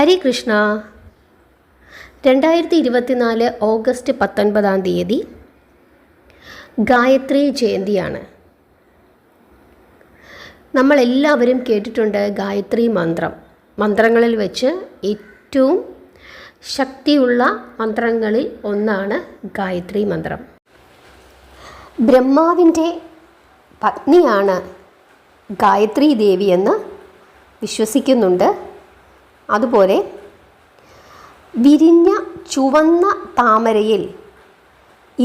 ഹരേ Krishna. 2024 August 19 Gayathri ജയന്തിയാണ്. നമ്മളെല്ലാവരും കേട്ടിട്ടുണ്ട് ഗായത്രി മന്ത്രം. മന്ത്രങ്ങളിൽ വെച്ച് ഏറ്റവും ശക്തിയുള്ള മന്ത്രങ്ങളിൽ ഒന്നാണ് ഗായത്രി മന്ത്രം. ബ്രഹ്മാവിൻ്റെ പത്നിയാണ് ഗായത്രി ദേവിയെന്ന് വിശ്വസിക്കുന്നുണ്ട്. അതുപോലെ വിരിഞ്ഞ ചുവന്ന താമരയിൽ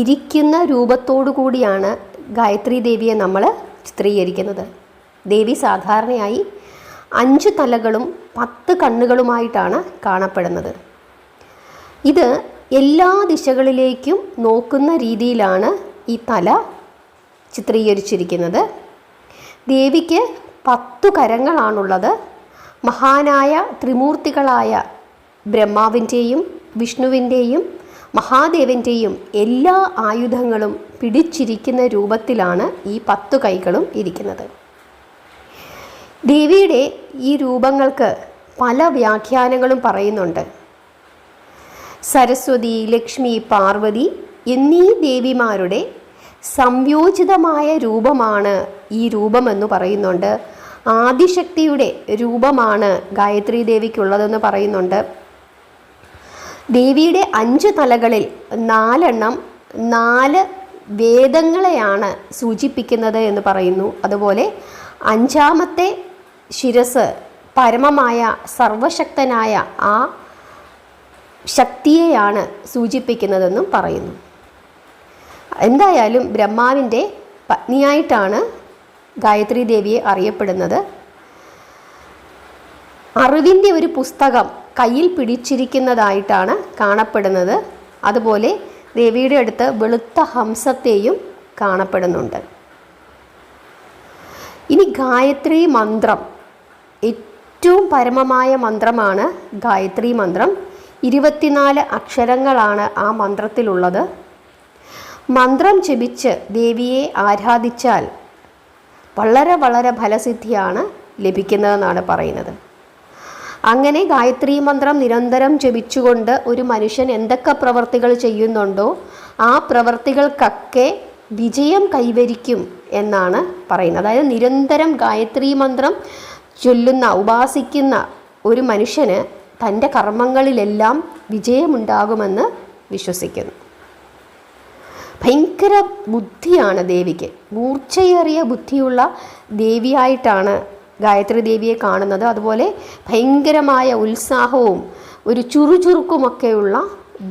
ഇരിക്കുന്ന രൂപത്തോടു കൂടിയാണ് ഗായത്രി ദേവിയെ നമ്മൾ ചിത്രീകരിക്കുന്നത്. ദേവി സാധാരണയായി 5 തലകളും 10 കണ്ണുകളുമായിട്ടാണ് കാണപ്പെടുന്നത്. ഇത് എല്ലാ ദിശകളിലേക്കും നോക്കുന്ന രീതിയിലാണ് ഈ തല ചിത്രീകരിച്ചിരിക്കുന്നത്. ദേവിക്ക് 10 കരങ്ങളാണുള്ളത്. മഹാനായ ത്രിമൂർത്തികളായ ബ്രഹ്മാവിൻ്റെയും വിഷ്ണുവിൻ്റെയും മഹാദേവൻ്റെയും എല്ലാ ആയുധങ്ങളും പിടിച്ചിരിക്കുന്ന രൂപത്തിലാണ് ഈ 10 കൈകളും ഇരിക്കുന്നത്. ദേവിയുടെ ഈ രൂപങ്ങൾക്ക് പല വ്യാഖ്യാനങ്ങളും പറയുന്നുണ്ട്. സരസ്വതി, ലക്ഷ്മി, പാർവതി എന്നീ ദേവിമാരുടെ സംയോജിതമായ രൂപമാണ് ഈ രൂപമെന്ന് പറയുന്നുണ്ട്. ആദിശക്തിയുടെ രൂപമാണ് ഗായത്രി ദേവിക്കുള്ളതെന്ന് പറയുന്നുണ്ട്. ദേവിയുടെ 5 തലകളിൽ 4 4 വേദങ്ങളെയാണ് സൂചിപ്പിക്കുന്നത് എന്ന് പറയുന്നു. അതുപോലെ 5ാമത്തെ ശിരസ് പരമമായ സർവശക്തനായ ആ ശക്തിയെയാണ് സൂചിപ്പിക്കുന്നതെന്നും പറയുന്നു. എന്തായാലും ബ്രഹ്മാവിൻ്റെ പത്നിയായിട്ടാണ് ഗായത്രി ദേവിയെ അറിയപ്പെടുന്നത്. അറിവിൻ്റെ ഒരു പുസ്തകം കയ്യിൽ പിടിച്ചിരിക്കുന്നതായിട്ടാണ് കാണപ്പെടുന്നത്. അതുപോലെ ദേവിയുടെ അടുത്ത് വെളുത്ത ഹംസത്തെയും കാണപ്പെടുന്നുണ്ട്. ഇനി ഗായത്രി മന്ത്രം, ഏറ്റവും പരമമായ മന്ത്രമാണ് ഗായത്രി മന്ത്രം. 24 അക്ഷരങ്ങളാണ് ആ മന്ത്രത്തിലുള്ളത്. മന്ത്രം ജപിച്ച് ദേവിയെ ആരാധിച്ചാൽ വളരെ വളരെ ഫലസിദ്ധിയാണ് ലഭിക്കുന്നതെന്നാണ് പറയുന്നത്. അങ്ങനെ ഗായത്രി മന്ത്രം നിരന്തരം ജപിച്ചുകൊണ്ട് ഒരു മനുഷ്യൻ എന്തൊക്കെ പ്രവർത്തികൾ ചെയ്യുന്നുണ്ടോ ആ പ്രവർത്തികൾക്കൊക്കെ വിജയം കൈവരിക്കും എന്നാണ് പറയുന്നത്. അതായത് നിരന്തരം ഗായത്രി മന്ത്രം ചൊല്ലുന്ന ഉപാസിക്കുന്ന ഒരു മനുഷ്യന് തൻ്റെ കർമ്മങ്ങളിലെല്ലാം വിജയമുണ്ടാകുമെന്ന് വിശ്വസിക്കുന്നു. ഭയങ്കര ബുദ്ധിയാണ് ദേവിക്ക്. മൂർച്ചയേറിയ ബുദ്ധിയുള്ള ദേവിയായിട്ടാണ് ഗായത്രി ദേവിയെ കാണുന്നത്. അതുപോലെ ഭയങ്കരമായ ഉത്സാഹവും ഒരു ചുറുചുറുക്കുമൊക്കെയുള്ള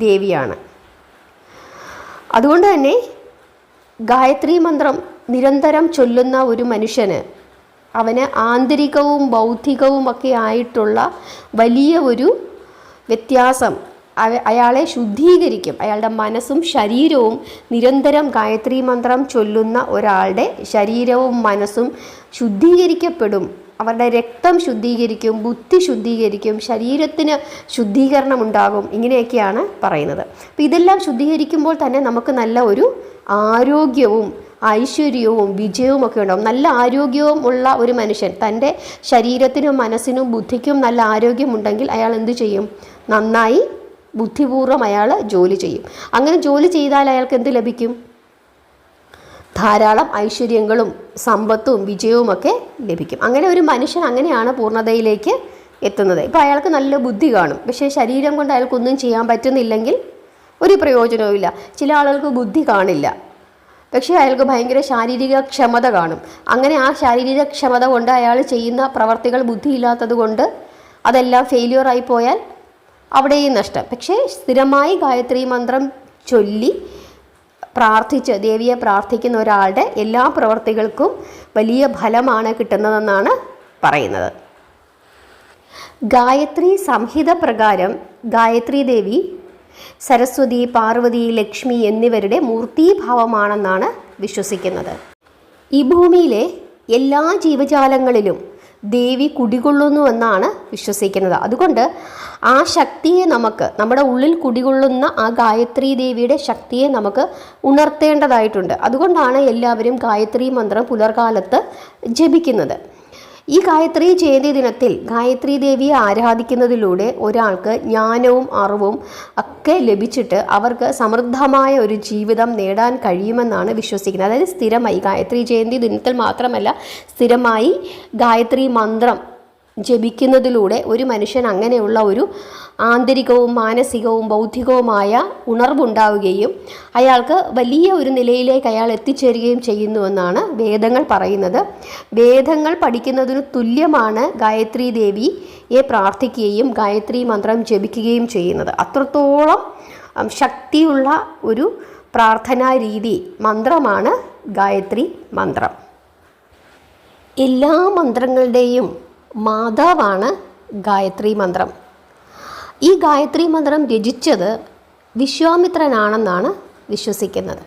ദേവിയാണ്. അതുകൊണ്ട് തന്നെ ഗായത്രി മന്ത്രം നിരന്തരം ചൊല്ലുന്ന ഒരു മനുഷ്യന് അവന് ആന്തരികവും ബൗദ്ധികവുമൊക്കെ ആയിട്ടുള്ള വലിയ ഒരു വ്യത്യാസം അയാളെ ശുദ്ധീകരിക്കും. അയാളുടെ മനസ്സും ശരീരവും നിരന്തരം ഗായത്രി മന്ത്രം ചൊല്ലുന്ന ഒരാളുടെ ശരീരവും മനസ്സും ശുദ്ധീകരിക്കപ്പെടും. അവരുടെ രക്തം ശുദ്ധീകരിക്കും, ബുദ്ധി ശുദ്ധീകരിക്കും, ശരീരത്തിന് ശുദ്ധീകരണം ഉണ്ടാകും. ഇങ്ങനെയൊക്കെയാണ് പറയുന്നത്. അപ്പോൾ ഇതെല്ലാം ശുദ്ധീകരിക്കുമ്പോൾ തന്നെ നമുക്ക് നല്ല ഒരു ആരോഗ്യവും ഐശ്വര്യവും വിജയവും ഒക്കെ ഉണ്ടാകും. നല്ല ആരോഗ്യവും ഉള്ള ഒരു മനുഷ്യൻ, തൻ്റെ ശരീരത്തിനും മനസ്സിനും ബുദ്ധിക്കും നല്ല ആരോഗ്യമുണ്ടെങ്കിൽ അയാൾ എന്ത് ചെയ്യും? നന്നായി ബുദ്ധിപൂർവ്വം അയാൾ ജോലി ചെയ്യും. അങ്ങനെ ജോലി ചെയ്താൽ അയാൾക്ക് എന്ത് ലഭിക്കും? ധാരാളം ഐശ്വര്യങ്ങളും സമ്പത്തും വിജയവുമൊക്കെ ലഭിക്കും. അങ്ങനെ ഒരു മനുഷ്യൻ അങ്ങനെയാണ് പൂർണ്ണതയിലേക്ക് എത്തുന്നത്. ഇപ്പോൾ അയാൾക്ക് നല്ല ബുദ്ധി കാണും, പക്ഷേ ശരീരം കൊണ്ട് അയാൾക്കൊന്നും ചെയ്യാൻ പറ്റുന്നില്ലെങ്കിൽ ഒരു പ്രയോജനവുമില്ല. ചില ആളുകൾക്ക് ബുദ്ധി കാണില്ല, പക്ഷേ അയാൾക്ക് ഭയങ്കര ശാരീരിക ക്ഷമത കാണും. അങ്ങനെ ആ ശാരീരിക ക്ഷമത കൊണ്ട് അയാൾ ചെയ്യുന്ന പ്രവർത്തികൾ ബുദ്ധിയില്ലാത്തത് കൊണ്ട് അതെല്ലാം ഫെയിലിയറായി പോയാൽ അവിടെയും നഷ്ടം. പക്ഷേ സ്ഥിരമായി ഗായത്രി മന്ത്രം ചൊല്ലി പ്രാർത്ഥിച്ച് ദേവിയെ പ്രാർത്ഥിക്കുന്ന ഒരാളുടെ എല്ലാ പ്രവർത്തികൾക്കും വലിയ ഫലമാണ് കിട്ടുന്നതെന്നാണ് പറയുന്നത്. ഗായത്രി സംഹിത പ്രകാരം ഗായത്രി ദേവി സരസ്വതി, പാർവതി, ലക്ഷ്മി എന്നിവരുടെ മൂർത്തീഭാവമാണെന്നാണ് വിശ്വസിക്കുന്നത്. ഈ ഭൂമിയിലെ എല്ലാ ജീവജാലങ്ങളിലും ദേവി കുടികൊള്ളുന്നുവെന്നാണ് വിശ്വസിക്കുന്നത്. അതുകൊണ്ട് ആ ശക്തിയെ നമ്മുടെ ഉള്ളിൽ കുടികൊള്ളുന്ന ആ ഗായത്രി ദേവിയുടെ ശക്തിയെ നമുക്ക് ഉണർത്തേണ്ടതായിട്ടുണ്ട്. അതുകൊണ്ടാണ് എല്ലാവരും ഗായത്രി മന്ത്രം പുലർകാലത്ത് ജപിക്കുന്നത്. ഈ ഗായത്രി ജയന്തി ദിനത്തിൽ ഗായത്രി ദേവിയെ ആരാധിക്കുന്നതിലൂടെ ഒരാൾക്ക് ജ്ഞാനവും അറിവും ഒക്കെ ലഭിച്ചിട്ട് അവർക്ക് സമൃദ്ധമായ ഒരു ജീവിതം നേടാൻ കഴിയുമെന്നാണ് വിശ്വസിക്കുന്നത്. അതായത് സ്ഥിരമായി ഗായത്രി ജയന്തി ദിനത്തിൽ മാത്രമല്ല, സ്ഥിരമായി ഗായത്രി മന്ത്രം ജപിക്കുന്നതിലൂടെ ഒരു മനുഷ്യൻ അങ്ങനെയുള്ള ഒരു ആന്തരികവും മാനസികവും ബൗദ്ധികവുമായ ഉണർവുണ്ടാവുകയും അയാൾക്ക് വലിയ ഒരു നിലയിലേക്ക് അയാൾ എത്തിച്ചേരുകയും ചെയ്യുന്നുവെന്നാണ് വേദങ്ങൾ പറയുന്നത്. വേദങ്ങൾ പഠിക്കുന്നതിന് തുല്യമാണ് ഗായത്രി ദേവിയെ പ്രാർത്ഥിക്കുകയും ഗായത്രി മന്ത്രം ജപിക്കുകയും ചെയ്യുന്നത്. അത്രത്തോളം ശക്തിയുള്ള ഒരു പ്രാർത്ഥനാ രീതി മന്ത്രമാണ് ഗായത്രി മന്ത്രം. എല്ലാ മന്ത്രങ്ങളുടെയും മാതാവാണ് ഗായത്രി മന്ത്രം. ഈ ഗായത്രി മന്ത്രം രചിച്ചത് വിശ്വാമിത്രനാണെന്നാണ് വിശ്വസിക്കുന്നത്.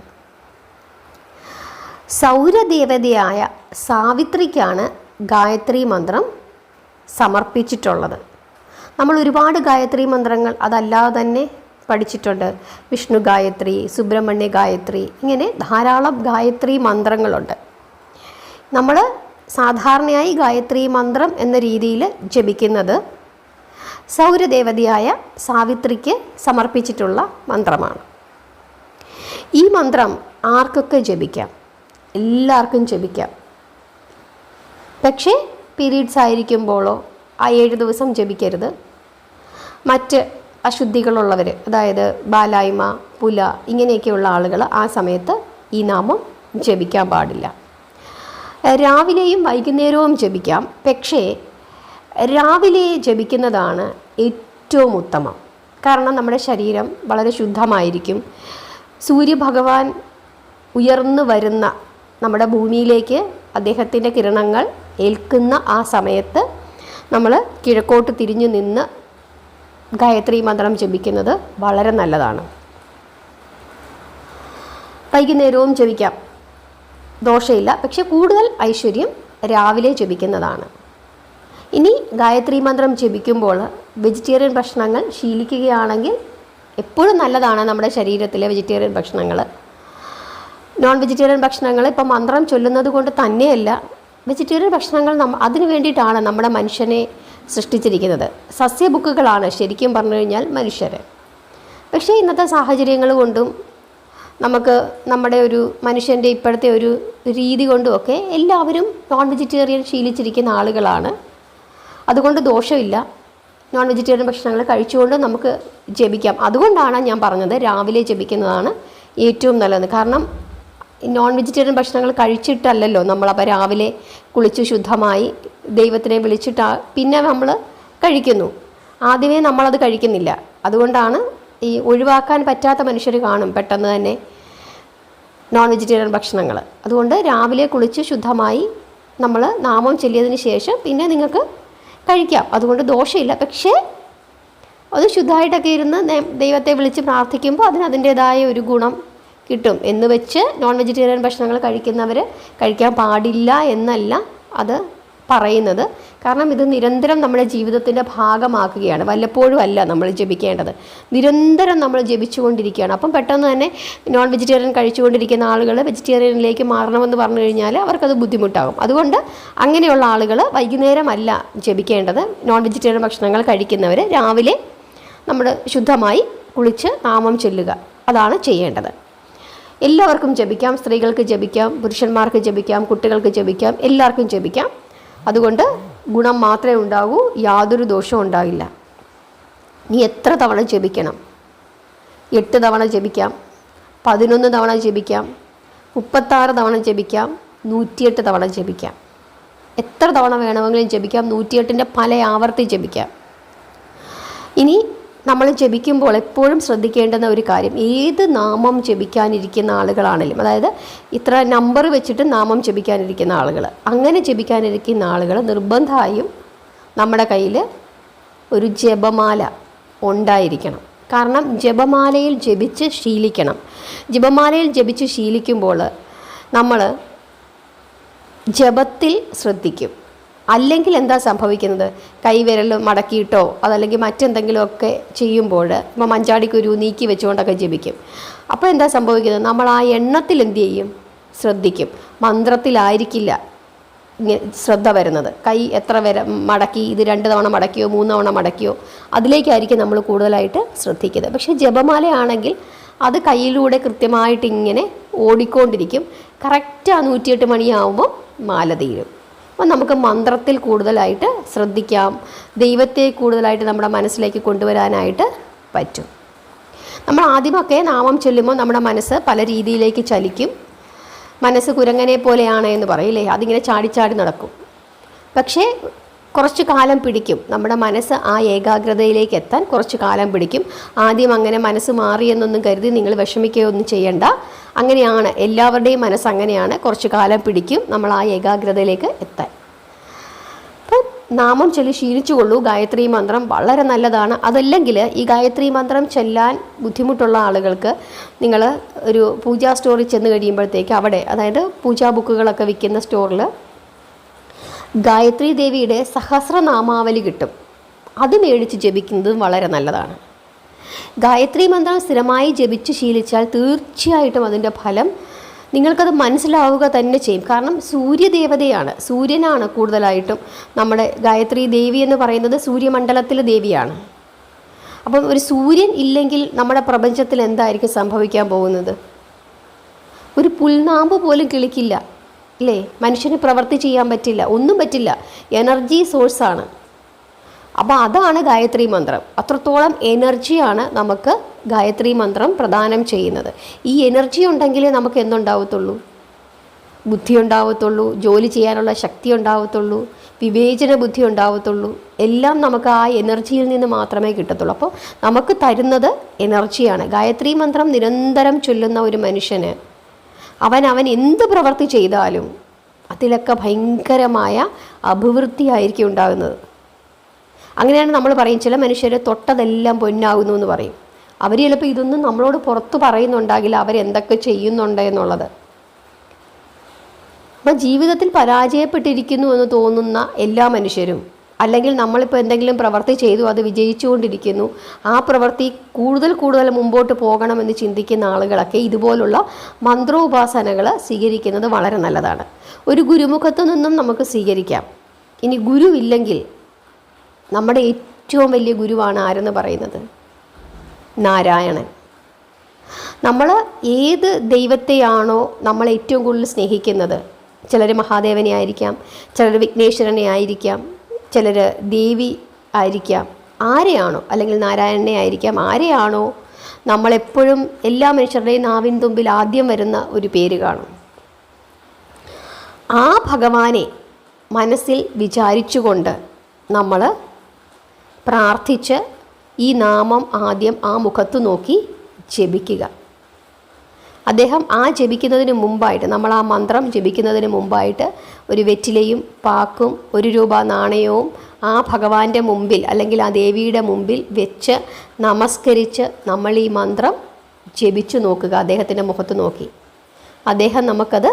സൗരദേവതയായ സാവിത്രിക്കാണ് ഗായത്രി മന്ത്രം സമർപ്പിച്ചിട്ടുള്ളത്. നമ്മൾ ഒരുപാട് ഗായത്രി മന്ത്രങ്ങൾ അതല്ലാതെ തന്നെ പഠിച്ചിട്ടുണ്ട്. വിഷ്ണു ഗായത്രി, സുബ്രഹ്മണ്യ ഗായത്രി, ഇങ്ങനെ ധാരാളം ഗായത്രി മന്ത്രങ്ങളുണ്ട്. നമ്മൾ സാധാരണയായി ഗായത്രി മന്ത്രം എന്ന രീതിയിൽ ജപിക്കുന്നത് സൗരദേവതയായ സാവിത്രിക്ക് സമർപ്പിച്ചിട്ടുള്ള മന്ത്രമാണ്. ഈ മന്ത്രം ആർക്കൊക്കെ ജപിക്കാം? എല്ലാവർക്കും ജപിക്കാം. പക്ഷേ പീരീഡ്സ് ആയിരിക്കുമ്പോഴോ ആ 7 ദിവസം ജപിക്കരുത്. മറ്റ് അശുദ്ധികളുള്ളവർ, അതായത് ബാലായ്മ, പുല, ഇങ്ങനെയൊക്കെയുള്ള ആളുകൾ ആ സമയത്ത് ഈ നാമം ജപിക്കാൻ പാടില്ല. രാവിലെയും വൈകുന്നേരവും ജപിക്കാം. പക്ഷേ രാവിലെ ജപിക്കുന്നതാണ് ഏറ്റവും ഉത്തമം. കാരണം നമ്മുടെ ശരീരം വളരെ ശുദ്ധമായിരിക്കും. സൂര്യഭഗവാൻ ഉയർന്നു വരുന്ന നമ്മുടെ ഭൂമിയിലേക്ക് അദ്ദേഹത്തിൻ്റെ കിരണങ്ങൾ ഏൽക്കുന്ന ആ സമയത്ത് നമ്മൾ കിഴക്കോട്ട് തിരിഞ്ഞു നിന്ന് ഗായത്രി മന്ത്രം ജപിക്കുന്നത് വളരെ നല്ലതാണ്. വൈകുന്നേരവും ജപിക്കാം, ദോഷമില്ല. പക്ഷെ കൂടുതൽ ഐശ്വര്യം രാവിലെ ജപിക്കുന്നതാണ്. ഇനി ഗായത്രി മന്ത്രം ജപിക്കുമ്പോൾ വെജിറ്റേറിയൻ ഭക്ഷണങ്ങൾ ശീലിക്കുകയാണെങ്കിൽ എപ്പോഴും നല്ലതാണ് നമ്മുടെ ശരീരത്തിലെ വെജിറ്റേറിയൻ ഭക്ഷണങ്ങൾ. നോൺ വെജിറ്റേറിയൻ ഭക്ഷണങ്ങൾ ഇപ്പം മന്ത്രം ചൊല്ലുന്നത് കൊണ്ട് തന്നെയല്ല, വെജിറ്റേറിയൻ ഭക്ഷണങ്ങൾ അതിനു വേണ്ടിയിട്ടാണ് നമ്മുടെ മനുഷ്യനെ സൃഷ്ടിച്ചിരിക്കുന്നത്. സസ്യബുക്കുകളാണ് ശരിക്കും പറഞ്ഞു കഴിഞ്ഞാൽ മനുഷ്യർ. പക്ഷേ ഇന്നത്തെ സാഹചര്യങ്ങൾ കൊണ്ടും നമുക്ക് നമ്മുടെ ഒരു മനുഷ്യൻ്റെ ഇപ്പോഴത്തെ ഒരു രീതി കൊണ്ടുമൊക്കെ എല്ലാവരും നോൺ വെജിറ്റേറിയൻ ശീലിച്ചിരിക്കുന്ന ആളുകളാണ്. അതുകൊണ്ട് ദോഷമില്ല. നോൺ വെജിറ്റേറിയൻ ഭക്ഷണങ്ങൾ കഴിച്ചുകൊണ്ട് നമുക്ക് ജപിക്കാം. അതുകൊണ്ടാണ് ഞാൻ പറഞ്ഞത് രാവിലെ ജപിക്കുന്നതാണ് ഏറ്റവും നല്ലത്. കാരണം നോൺ വെജിറ്റേറിയൻ ഭക്ഷണങ്ങൾ കഴിച്ചിട്ടല്ലല്ലോ നമ്മളപ്പോൾ രാവിലെ കുളിച്ച് ശുദ്ധമായി ദൈവത്തിനെ വിളിച്ചിട്ട് പിന്നെ നമ്മൾ കഴിക്കുന്നു. ആദ്യമേ നമ്മളത് കഴിക്കുന്നില്ല. അതുകൊണ്ടാണ് ഈ ഒഴിവാക്കാൻ പറ്റാത്ത മനുഷ്യർ കാണും പെട്ടെന്ന് തന്നെ നോൺ വെജിറ്റേറിയൻ ഭക്ഷണങ്ങൾ. അതുകൊണ്ട് രാവിലെ കുളിച്ച് ശുദ്ധമായി നമ്മൾ നാമം ചൊല്ലിയതിന് ശേഷം പിന്നെ നിങ്ങൾക്ക് കഴിക്കാം. അതുകൊണ്ട് ദോഷമില്ല. പക്ഷേ അത് ശുദ്ധമായിട്ടൊക്കെ ഇരുന്ന് ദൈവത്തെ വിളിച്ച് പ്രാർത്ഥിക്കുമ്പോൾ അതിൻ്റേതായ ഒരു ഗുണം കിട്ടും. എന്ന് വെച്ച് നോൺ വെജിറ്റേറിയൻ ഭക്ഷണങ്ങൾ കഴിക്കുന്നവർ കഴിക്കാൻ പാടില്ല എന്നല്ല അത് പറയുന്നത്. കാരണം ഇത് നിരന്തരം നമ്മുടെ ജീവിതത്തിൻ്റെ ഭാഗമാക്കുകയാണ്. വല്ലപ്പോഴും അല്ല നമ്മൾ ജപിക്കേണ്ടത്, നിരന്തരം നമ്മൾ ജപിച്ചുകൊണ്ടിരിക്കുകയാണ്. അപ്പം പെട്ടെന്ന് തന്നെ നോൺ വെജിറ്റേറിയൻ കഴിച്ചുകൊണ്ടിരിക്കുന്ന ആളുകൾ വെജിറ്റേറിയനിലേക്ക് മാറണമെന്ന് പറഞ്ഞു കഴിഞ്ഞാൽ അവർക്കത് ബുദ്ധിമുട്ടാകും. അതുകൊണ്ട് അങ്ങനെയുള്ള ആളുകൾ വൈകുന്നേരമല്ല ജപിക്കേണ്ടത്. നോൺ വെജിറ്റേറിയൻ ഭക്ഷണങ്ങൾ കഴിക്കുന്നവർ രാവിലെ നമ്മൾ ശുദ്ധമായി കുളിച്ച് നാമം ചൊല്ലുക, അതാണ് ചെയ്യേണ്ടത്. എല്ലാവർക്കും ജപിക്കാം. സ്ത്രീകൾക്ക് ജപിക്കാം, പുരുഷന്മാർക്ക് ജപിക്കാം, കുട്ടികൾക്ക് ജപിക്കാം, എല്ലാവർക്കും ജപിക്കാം. അതുകൊണ്ട് ഗുണം മാത്രമേ ഉണ്ടാകൂ, യാതൊരു ദോഷവും ഉണ്ടാകില്ല. നീ എത്ര തവണ ജപിക്കണം? 8 തവണ ജപിക്കാം, 11 തവണ ജപിക്കാം, 36 തവണ ജപിക്കാം, 108 തവണ ജപിക്കാം. എത്ര തവണ വേണമെങ്കിലും ജപിക്കാം. 108ൻ്റെ പല ആവർത്തി ജപിക്കാം. ഇനി നമ്മൾ ജപിക്കുമ്പോൾ എപ്പോഴും ശ്രദ്ധിക്കേണ്ടുന്ന ഒരു കാര്യം, ഏത് നാമം ജപിക്കാനിരിക്കുന്ന ആളുകളാണെങ്കിലും, അതായത് ഇത്ര നമ്പർ വെച്ചിട്ട് നാമം ജപിക്കാനിരിക്കുന്ന ആളുകൾ, അങ്ങനെ ജപിക്കാനിരിക്കുന്ന ആളുകൾ നിർബന്ധമായും നമ്മുടെ കയ്യിൽ ഒരു ജപമാല ഉണ്ടായിരിക്കണം. കാരണം ജപമാലയിൽ ജപിച്ച് ശീലിക്കണം. ജപമാലയിൽ ജപിച്ച് ശീലിക്കുമ്പോൾ നമ്മൾ ജപത്തിൽ ശ്രദ്ധിക്കും. അല്ലെങ്കിൽ എന്താ സംഭവിക്കുന്നത്? കൈവിരൽ മടക്കിയിട്ടോ അതല്ലെങ്കിൽ മറ്റെന്തെങ്കിലുമൊക്കെ ചെയ്യുമ്പോൾ ഇപ്പോൾ മഞ്ചാടിക്കുരു നീക്കി വെച്ചുകൊണ്ടൊക്കെ ജപിക്കും. അപ്പോൾ എന്താ സംഭവിക്കുന്നത്? നമ്മൾ ആ എണ്ണത്തിൽ എന്ത് ചെയ്യും? ശ്രദ്ധിക്കും. മന്ത്രത്തിലായിരിക്കില്ല ശ്രദ്ധ വരുന്നത്. കൈ എത്ര വരെ മടക്കി, ഇത് 2 തവണ മടക്കിയോ 3 തവണ മടക്കിയോ, അതിലേക്കായിരിക്കും നമ്മൾ കൂടുതലായിട്ട് ശ്രദ്ധിക്കുന്നത്. പക്ഷേ ജപമാലയാണെങ്കിൽ അത് കയ്യിലൂടെ കൃത്യമായിട്ട് ഇങ്ങനെ ഓടിക്കൊണ്ടിരിക്കും. കറക്റ്റ് ആ 108 മണിയാവുമ്പോൾ മാല തീരും. അപ്പോൾ നമുക്ക് മന്ത്രത്തിൽ കൂടുതലായിട്ട് ശ്രദ്ധിക്കാം, ദൈവത്തെ കൂടുതലായിട്ട് നമ്മുടെ മനസ്സിലേക്ക് കൊണ്ടുവരാനായിട്ട് പറ്റും. നമ്മൾ ആദ്യമൊക്കെ നാമം ചൊല്ലുമ്പോൾ നമ്മുടെ മനസ്സ് പല രീതിയിലേക്ക് ചലിക്കും. മനസ്സ് കുരങ്ങനെ പോലെയാണ് എന്ന് പറയില്ലേ, അതിങ്ങനെ ചാടിച്ചാടി നടക്കും. പക്ഷേ കുറച്ച് കാലം പിടിക്കും, നമ്മുടെ മനസ്സ് ആ ഏകാഗ്രതയിലേക്ക് എത്താൻ കുറച്ച് കാലം പിടിക്കും. ആദ്യം അങ്ങനെ മനസ്സ് മാറിയെന്നൊന്നും കരുതി നിങ്ങൾ വിഷമിക്കുകയൊന്നും ചെയ്യണ്ട. അങ്ങനെയാണ്, എല്ലാവരുടെയും മനസ്സ് അങ്ങനെയാണ്, കുറച്ച് കാലം പിടിക്കും നമ്മൾ ആ ഏകാഗ്രതയിലേക്ക് എത്താൻ. അപ്പം നാമം ചൊല്ലി ശീലിച്ചുകൊള്ളൂ. ഗായത്രി മന്ത്രം വളരെ നല്ലതാണ്. അതല്ലെങ്കിൽ ഈ ഗായത്രി മന്ത്രം ചൊല്ലാൻ ബുദ്ധിമുട്ടുള്ള ആളുകൾക്ക് നിങ്ങൾ ഒരു പൂജാ സ്റ്റോറിൽ ചെന്ന് കഴിയുമ്പോഴത്തേക്ക് അവിടെ, അതായത് പൂജാ ബുക്കുകളൊക്കെ വിൽക്കുന്ന സ്റ്റോറിൽ ഗായത്രി ദേവിയുടെ സഹസ്രനാമാവലി കിട്ടും. അത് മേടിച്ച് ജപിക്കുന്നതും വളരെ നല്ലതാണ്. ഗായത്രി മന്ത്രം സ്ഥിരമായി ജപിച്ച് ശീലിച്ചാൽ തീർച്ചയായിട്ടും അതിൻ്റെ ഫലം നിങ്ങൾക്കത് മനസ്സിലാവുക തന്നെ ചെയ്യും. കാരണം സൂര്യദേവതയാണ്, സൂര്യനാണ് കൂടുതലായിട്ടും. നമ്മുടെ ഗായത്രി ദേവി എന്ന് പറയുന്നത് സൂര്യമണ്ഡലത്തിലെ ദേവിയാണ്. അപ്പം ഒരു സൂര്യൻ ഇല്ലെങ്കിൽ നമ്മുടെ പ്രപഞ്ചത്തിൽ എന്തായിരിക്കും സംഭവിക്കാൻ പോകുന്നത്? ഒരു പുൽനാമ്പ് പോലും കിളിക്കില്ല അല്ലേ? മനുഷ്യന് പ്രവൃത്തി ചെയ്യാൻ പറ്റില്ല, ഒന്നും പറ്റില്ല. എനർജി സോഴ്സാണ്. അപ്പോൾ അതാണ് ഗായത്രി മന്ത്രം. അത്രത്തോളം എനർജിയാണ് നമുക്ക് ഗായത്രി മന്ത്രം പ്രദാനം ചെയ്യുന്നത്. ഈ എനർജി ഉണ്ടെങ്കിലേ നമുക്ക് എന്തുണ്ടാവത്തുള്ളൂ? ബുദ്ധി ഉണ്ടാവത്തുള്ളൂ, ജോലി ചെയ്യാനുള്ള ശക്തി ഉണ്ടാവത്തുള്ളൂ, വിവേചന ബുദ്ധി ഉണ്ടാവത്തുള്ളൂ. എല്ലാം നമുക്ക് ആ എനർജിയിൽ നിന്ന് മാത്രമേ കിട്ടത്തുള്ളൂ. അപ്പോൾ നമുക്ക് തരുന്നത് എനർജിയാണ്. ഗായത്രി മന്ത്രം നിരന്തരം ചൊല്ലുന്ന ഒരു മനുഷ്യന് അവൻ എന്ത് പ്രവൃത്തി ചെയ്താലും അതിലൊക്കെ ഭയങ്കരമായ അഭിവൃദ്ധിയായിരിക്കും ഉണ്ടാകുന്നത്. അങ്ങനെയാണ് നമ്മൾ പറയും, ചില മനുഷ്യർ തൊട്ടതെല്ലാം പൊന്നാകുന്നു എന്ന് പറയും. അവർ ചിലപ്പോൾ ഇതൊന്നും നമ്മളോട് പുറത്ത് പറയുന്നുണ്ടാകില്ല അവരെന്തൊക്കെ ചെയ്യുന്നുണ്ട് എന്നുള്ളത്. അപ്പം ജീവിതത്തിൽ പരാജയപ്പെട്ടിരിക്കുന്നു എന്ന് തോന്നുന്ന എല്ലാ മനുഷ്യരും, അല്ലെങ്കിൽ നമ്മളിപ്പോൾ എന്തെങ്കിലും പ്രവൃത്തി ചെയ്തു അത് വിജയിച്ചുകൊണ്ടിരിക്കുന്നു, ആ പ്രവൃത്തി കൂടുതൽ മുമ്പോട്ട് പോകണമെന്ന് ചിന്തിക്കുന്ന ആളുകളൊക്കെ ഇതുപോലുള്ള മന്ത്രോപാസനകൾ സ്വീകരിക്കുന്നത് വളരെ നല്ലതാണ്. ഒരു ഗുരുമുഖത്തു നിന്നും നമുക്ക് സ്വീകരിക്കാം. ഇനി ഗുരുവില്ലെങ്കിൽ നമ്മുടെ ഏറ്റവും വലിയ ഗുരുവാണ് ആരെന്ന് പറയുന്നത്? നാരായണൻ. നമ്മൾ ഏത് ദൈവത്തെയാണോ നമ്മൾ ഏറ്റവും കൂടുതൽ സ്നേഹിക്കുന്നത്, ചിലർ മഹാദേവനെ ആയിരിക്കാം, ചിലർ വിഘ്നേശ്വരനെ ആയിരിക്കാം, ചിലർ ദേവി ആയിരിക്കാം, ആരെയാണോ, അല്ലെങ്കിൽ നാരായണനെ ആയിരിക്കാം, ആരെയാണോ നമ്മളെപ്പോഴും എല്ലാ മനുഷ്യരുടെയും നാവിൻ തുമ്പിൽ ആദ്യം വരുന്ന ഒരു പേര് കാണും. ആ ഭഗവാനെ മനസ്സിൽ വിചാരിച്ചുകൊണ്ട് നമ്മൾ പ്രാർത്ഥിച്ച് ഈ നാമം ആദ്യം ആ മുഖത്ത് നോക്കി ജപിക്കുക. അദ്ദേഹം ആ ജപിക്കുന്നതിന് മുമ്പായിട്ട്, നമ്മൾ ആ മന്ത്രം ജപിക്കുന്നതിന് മുമ്പായിട്ട് ഒരു വെറ്റിലയും പാക്കും 1 രൂപ നാണയവും ആ ഭഗവാന്റെ മുമ്പിൽ അല്ലെങ്കിൽ ആ ദേവിയുടെ മുമ്പിൽ വെച്ച് നമസ്കരിച്ച് നമ്മൾ ഈ മന്ത്രം ജപിച്ചു നോക്കുക. അദ്ദേഹത്തിൻ്റെ മുഖത്ത് നോക്കി അദ്ദേഹം നമുക്കത്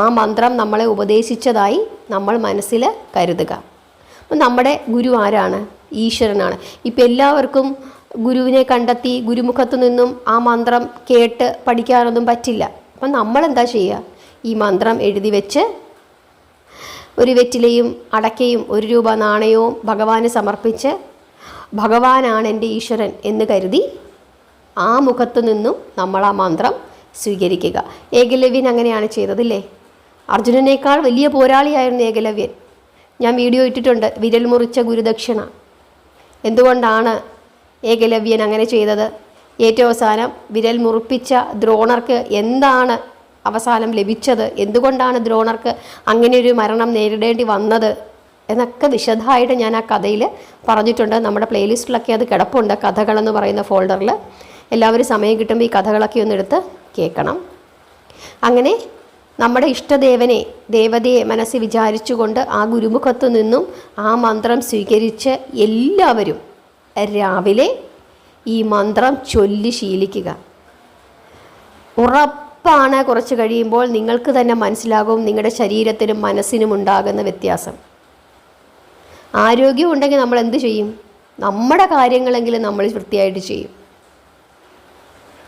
ആ മന്ത്രം നമ്മളെ ഉപദേശിച്ചതായി നമ്മൾ മനസ്സിൽ കരുതുക. അപ്പം നമ്മുടെ ഗുരു ആരാണ്? ഈശ്വരനാണ്. ഇപ്പം എല്ലാവർക്കും ഗുരുവിനെ കണ്ടെത്തി ഗുരുമുഖത്തു നിന്നും ആ മന്ത്രം കേട്ട് പഠിക്കാനൊന്നും പറ്റില്ല. അപ്പം നമ്മളെന്താ ചെയ്യുക? ഈ മന്ത്രം എഴുതി വെച്ച് ഒരു വെറ്റിലയും അടക്കയും 1 രൂപ നാണയവും ഭഗവാന് സമർപ്പിച്ച് ഭഗവാനാണ് എൻ്റെ ഈശ്വരൻ എന്ന് കരുതി ആ മുഖത്തു നിന്നും നമ്മൾ ആ മന്ത്രം സ്വീകരിക്കുക. ഏകലവ്യൻ അങ്ങനെയാണ് ചെയ്തതില്ലേ? അർജുനനേക്കാൾ വലിയ പോരാളിയായിരുന്നു ഏകലവ്യൻ. ഞാൻ വീഡിയോ ഇട്ടിട്ടുണ്ട്, വിരൽ മുറിച്ച ഗുരുദക്ഷിണ. എന്തുകൊണ്ടാണ് ഏകലവ്യൻ അങ്ങനെ ചെയ്തത്? ഏറ്റവും അവസാനം വിരൽ മുറിപ്പിച്ച ദ്രോണർക്ക് എന്താണ് അവസാനം ലഭിച്ചത്? എന്തുകൊണ്ടാണ് ദ്രോണർക്ക് അങ്ങനെ ഒരു മരണം നേരിടേണ്ടി വന്നത് എന്നൊക്കെ വിശദമായിട്ട് ഞാൻ ആ കഥയിൽ പറഞ്ഞിട്ടുണ്ട്. നമ്മുടെ പ്ലേലിസ്റ്റിലൊക്കെ അത് കിടപ്പുണ്ട്, കഥകളെന്ന് പറയുന്ന ഫോൾഡറിൽ. എല്ലാവരും സമയം കിട്ടുമ്പോൾ ഈ കഥകളൊക്കെ ഒന്ന് എടുത്ത് കേൾക്കണം. അങ്ങനെ നമ്മുടെ ഇഷ്ടദേവനെ, ദേവതയെ മനസ്സിൽ വിചാരിച്ചുകൊണ്ട് ആ ഗുരുമുഖത്തു നിന്നും ആ മന്ത്രം സ്വീകരിച്ച് എല്ലാവരും രാവിലെ ഈ മന്ത്രം ചൊല്ലി ശീലിക്കുക. ഉറപ്പാണ് കുറച്ച് കഴിയുമ്പോൾ നിങ്ങൾക്ക് തന്നെ മനസ്സിലാകും നിങ്ങളുടെ ശരീരത്തിനും മനസ്സിനും ഉണ്ടാകുന്ന വ്യത്യാസം. ആരോഗ്യം ഉണ്ടെങ്കിൽ നമ്മൾ എന്ത് ചെയ്യും? നമ്മുടെ കാര്യങ്ങളെങ്കിലും നമ്മൾ വൃത്തിയായിട്ട് ചെയ്യും.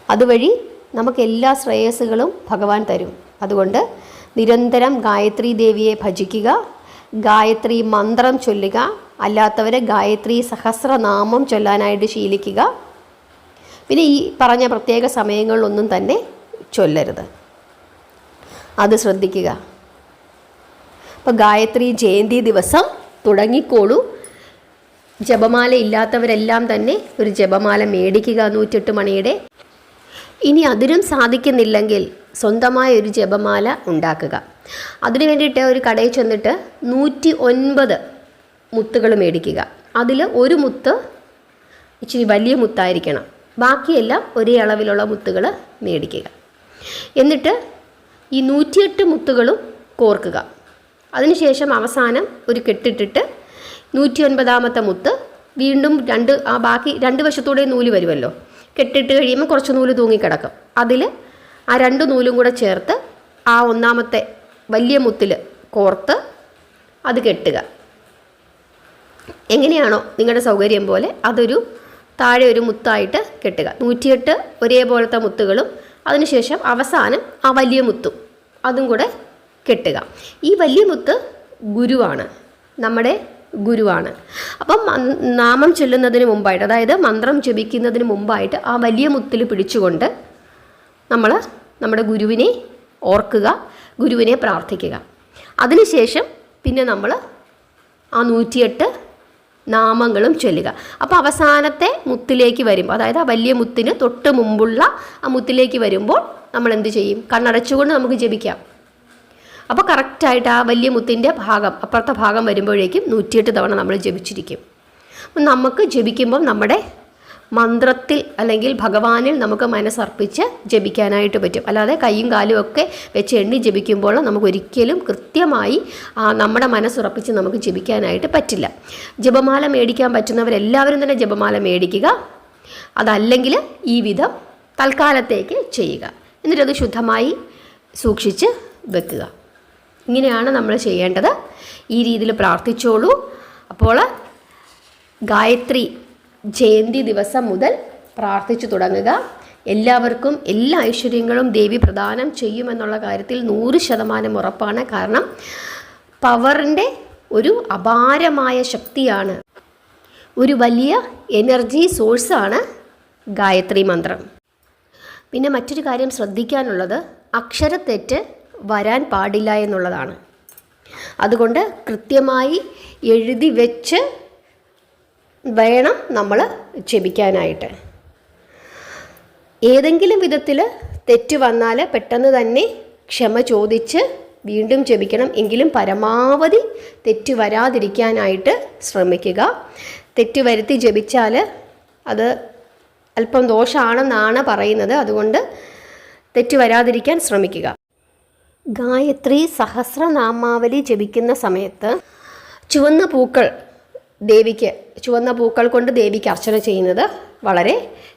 അതുവഴി നമുക്ക് എല്ലാ ശ്രേയസ്സുകളും ഭഗവാൻ തരും. അതുകൊണ്ട് നിരന്തരം ഗായത്രി ദേവിയെ ഭജിക്കുക, ഗായത്രി മന്ത്രം ചൊല്ലുക. അല്ലാത്തവരെ ഗായത്രി സഹസ്രനാമം ചൊല്ലാനായിട്ട് ശീലിക്കുക. പിന്നെ ഈ പറഞ്ഞ പ്രത്യേക സമയങ്ങളിലൊന്നും തന്നെ ചൊല്ലരുത്, അത് ശ്രദ്ധിക്കുക. അപ്പോൾ ഗായത്രി ജയന്തി ദിവസം തുടങ്ങിക്കോളൂ. ജപമാല ഇല്ലാത്തവരെല്ലാം തന്നെ ഒരു ജപമാല മേടിക്കുക 108 മണിയുടെ. ഇനി അതിനും സാധിക്കുന്നില്ലെങ്കിൽ സ്വന്തമായ ഒരു ജപമാല ഉണ്ടാക്കുക. അതിനു വേണ്ടിയിട്ട് ഒരു കടയിൽ ചെന്നിട്ട് 109 മുത്തുകൾ മേടിക്കുക. അതിൽ ഒരു മുത്ത് ഇച്ചിരി വലിയ മുത്തായിരിക്കണം, ബാക്കിയെല്ലാം ഒരേ അളവിലുള്ള മുത്തുകൾ മേടിക്കുക. എന്നിട്ട് ഈ 108 മുത്തുകളും കോർക്കുക. അതിനുശേഷം അവസാനം ഒരു കെട്ടിട്ടിട്ട് 109ാമത്തെ മുത്ത് വീണ്ടും ബാക്കി 2 വശത്തൂടെ നൂല് വരുമല്ലോ, കെട്ടിട്ട് കഴിയുമ്പോൾ കുറച്ച് നൂല് തൂങ്ങിക്കിടക്കും. അതിൽ ആ 2 നൂലും കൂടെ ചേർത്ത് ആ ഒന്നാമത്തെ വലിയ മുത്തിൽ കോർത്ത് അത് കെട്ടുക. എങ്ങനെയാണോ നിങ്ങളുടെ സൗകര്യം പോലെ അതൊരു താഴെ ഒരു മുത്തായിട്ട് കെട്ടുക. 108 ഒരേപോലത്തെ മുത്തുകളും അതിനുശേഷം അവസാനം ആ വലിയ മുത്തും അതും കൂടെ കെട്ടുക. ഈ വലിയ മുത്ത് ഗുരുവാണ്, നമ്മുടെ ഗുരുവാണ്. അപ്പം നാമം ചൊല്ലുന്നതിന് മുമ്പായിട്ട്, അതായത് മന്ത്രം ജപിക്കുന്നതിന് മുമ്പായിട്ട് ആ വലിയ മുത്തിൽ പിടിച്ചുകൊണ്ട് നമ്മൾ നമ്മുടെ ഗുരുവിനെ ഓർക്കുക, ഗുരുവിനെ പ്രാർത്ഥിക്കുക. അതിനുശേഷം പിന്നെ നമ്മൾ ആ 108 നാമങ്ങളും ചൊല്ലുക. അപ്പോൾ അവസാനത്തെ മുത്തിലേക്ക് വരുമ്പോൾ, അതായത് ആ വലിയ മുത്തിന് തൊട്ട് മുമ്പുള്ള ആ മുത്തിലേക്ക് വരുമ്പോൾ നമ്മൾ എന്ത് ചെയ്യും? കണ്ണടച്ചുകൊണ്ട് നമുക്ക് ജപിക്കാം. അപ്പോൾ കറക്റ്റായിട്ട് ആ വലിയ മുത്തിൻ്റെ ഭാഗം, അപ്പുറത്തെ ഭാഗം വരുമ്പോഴേക്കും 108 തവണ നമ്മൾ ജപിച്ചിരിക്കും. അപ്പം നമുക്ക് ജപിക്കുമ്പം നമ്മുടെ മന്ത്രത്തിൽ അല്ലെങ്കിൽ ഭഗവാനിൽ നമുക്ക് മനസ്സർപ്പിച്ച് ജപിക്കാനായിട്ട് പറ്റും. അല്ലാതെ കൈയും കാലും ഒക്കെ വെച്ച് എണ്ണി ജപിക്കുമ്പോൾ നമുക്കൊരിക്കലും കൃത്യമായി നമ്മുടെ മനസ്സുറപ്പിച്ച് നമുക്ക് ജപിക്കാനായിട്ട് പറ്റില്ല. ജപമാല മേടിക്കാൻ പറ്റുന്നവരെല്ലാവരും തന്നെ ജപമാല മേടിക്കുക. അതല്ലെങ്കിൽ ഈ വിധം തൽക്കാലത്തേക്ക് ചെയ്യുക. എന്നിട്ടത് ശുദ്ധമായി സൂക്ഷിച്ച് വെക്കുക. ഇങ്ങനെയാണ് നമ്മൾ ചെയ്യേണ്ടത്. ഈ രീതിയിൽ പ്രാർത്ഥിച്ചോളൂ. അപ്പോൾ ഗായത്രി ജയന്തി ദിവസം മുതൽ പ്രാർത്ഥിച്ചു തുടങ്ങുക. എല്ലാവർക്കും എല്ലാ ഐശ്വര്യങ്ങളും ദേവി പ്രദാനം ചെയ്യുമെന്നുള്ള കാര്യത്തിൽ 100% ഉറപ്പാണ്. കാരണം പവറിൻ്റെ ഒരു അപാരമായ ശക്തിയാണ്, ഒരു വലിയ എനർജി സോഴ്സാണ് ഗായത്രി മന്ത്രം. പിന്നെ മറ്റൊരു കാര്യം ശ്രദ്ധിക്കാനുള്ളത്, അക്ഷരത്തെറ്റ് വരാൻ പാടില്ല എന്നുള്ളതാണ്. അതുകൊണ്ട് കൃത്യമായി എഴുതി വെച്ച് വേണം നമ്മൾ ജപിക്കാനായിട്ട്. ഏതെങ്കിലും വിധത്തിൽ തെറ്റ് വന്നാൽ പെട്ടെന്ന് തന്നെ ക്ഷമ ചോദിച്ച് വീണ്ടും ജപിക്കണം. എങ്കിലും പരമാവധി തെറ്റ് വരാതിരിക്കാനായിട്ട് ശ്രമിക്കുക. തെറ്റ് വരുത്തി ജപിച്ചാൽ അത് അല്പം ദോഷമാണെന്നാണ് പറയുന്നത്. അതുകൊണ്ട് തെറ്റ് വരാതിരിക്കാൻ ശ്രമിക്കുക. ഗായത്രി സഹസ്രനാമാവലി ജപിക്കുന്ന സമയത്ത് ചുവന്ന പൂക്കൾ കൊണ്ട് ദേവിക്ക് അർച്ചന ചെയ്യുന്നത് വളരെ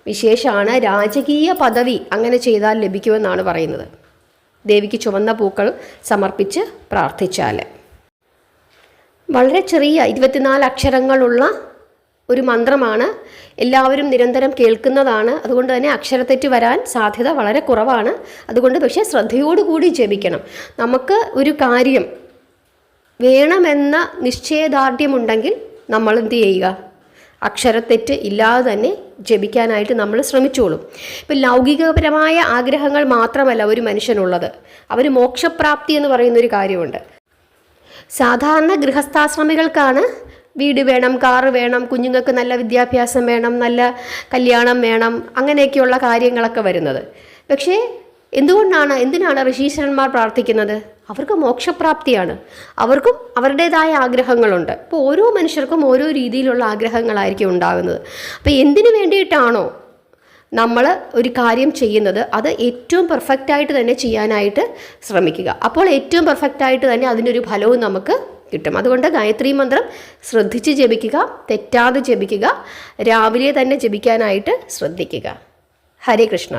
വിശേഷമാണ്. രാജകീയ പദവി അങ്ങനെ ചെയ്താൽ ലഭിക്കുമെന്നാണ് പറയുന്നത്. ദേവിക്ക് ചുവന്ന പൂക്കൾ സമർപ്പിച്ച് പ്രാർത്ഥിച്ചാൽ. വളരെ ചെറിയ 24 അക്ഷരങ്ങളുള്ള ഒരു മന്ത്രമാണ്, എല്ലാവരും നിരന്തരം കേൾക്കുന്നതാണ്. അതുകൊണ്ട് തന്നെ അക്ഷരത്തെറ്റ് വരാൻ സാധ്യത വളരെ കുറവാണ്. അതുകൊണ്ട് പക്ഷേ ശ്രദ്ധയോടുകൂടി ജപിക്കണം. നമുക്ക് ഒരു കാര്യം വേണമെന്ന നിശ്ചയദാർഢ്യമുണ്ടെങ്കിൽ നമ്മൾ എന്ത് ചെയ്യുക? അക്ഷരത്തെറ്റ് ഇല്ലാതെ തന്നെ ജപിക്കാനായിട്ട് നമ്മൾ ശ്രമിച്ചോളും. ഇപ്പം ലൗകികപരമായ ആഗ്രഹങ്ങൾ മാത്രമല്ല ഒരു മനുഷ്യനുള്ളത്, അവർ മോക്ഷപ്രാപ്തി എന്ന് പറയുന്നൊരു കാര്യമുണ്ട്. സാധാരണ ഗൃഹസ്ഥാശ്രമികൾക്കാണ് വീട് വേണം, കാറ് വേണം, കുഞ്ഞുങ്ങൾക്ക് നല്ല വിദ്യാഭ്യാസം വേണം, നല്ല കല്യാണം വേണം, അങ്ങനെയൊക്കെയുള്ള കാര്യങ്ങളൊക്കെ വരുന്നത്. പക്ഷേ എന്തിനാണ് ഋഷീശ്വരന്മാർ പ്രാർത്ഥിക്കുന്നത്? അവർക്ക് മോക്ഷപ്രാപ്തിയാണ്. അവർക്കും അവരുടേതായ ആഗ്രഹങ്ങളുണ്ട്. ഇപ്പോൾ ഓരോ മനുഷ്യർക്കും ഓരോ രീതിയിലുള്ള ആഗ്രഹങ്ങളായിരിക്കും ഉണ്ടാകുന്നത്. അപ്പോൾ എന്തിനു വേണ്ടിയിട്ടാണോ നമ്മൾ ഒരു കാര്യം ചെയ്യുന്നത് അത് ഏറ്റവും പെർഫെക്റ്റായിട്ട് തന്നെ ചെയ്യാനായിട്ട് ശ്രമിക്കുക. അപ്പോൾ ഏറ്റവും പെർഫെക്റ്റായിട്ട് തന്നെ അതിനൊരു ഫലവും നമുക്ക് കിട്ടും. അതുകൊണ്ട് ഗായത്രി മന്ത്രം ശ്രദ്ധിച്ച് ജപിക്കുക, തെറ്റാതെ ജപിക്കുക, രാവിലെ തന്നെ ജപിക്കാനായിട്ട് ശ്രദ്ധിക്കുക. ഹരേ കൃഷ്ണ.